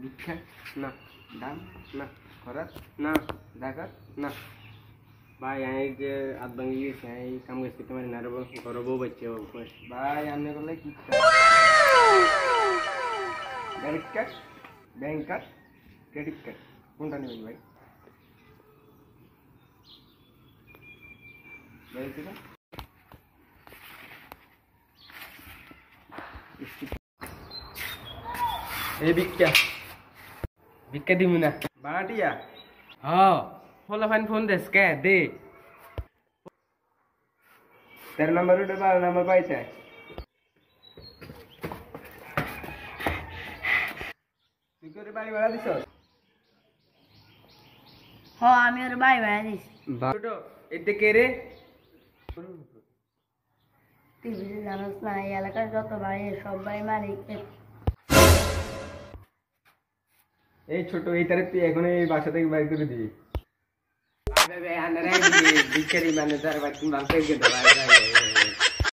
ভিক্ষা না, দাম না, খরচ না, জাকাত না। ভাই আমি যে হাত ভাঙি গেছি, আমি কাম কাজ করতে পারি না, আর ঘরে বউ বাচ্চা ভাই আপনি করলে কি debit card, bank card, credit card কোনটা নেবেন ভাই? এই ভিক্ষা ভিক্ষা দিব না বাটিয়া। হ্যাঁ ফোলা ফাইন ফোন দেস কে দে 13 নম্বর উঠে 12 নম্বর পাইছে। তুই করে বাড়ি ভাড়া দিছ? হ্যাঁ আমি ওর বাড়ি ভাড়া দিছি। ছোট এতে কে রে? তুই বুঝি জানোস না, এই এলাকার যত বাড়ি সব বাড়ি মালিক। এই ছোট এই তারিখ তুই এখন এই বাসা থেকে বাইর করে দিবি। ভিক্ষারি মানে তার বাড়ি ভালো থেকে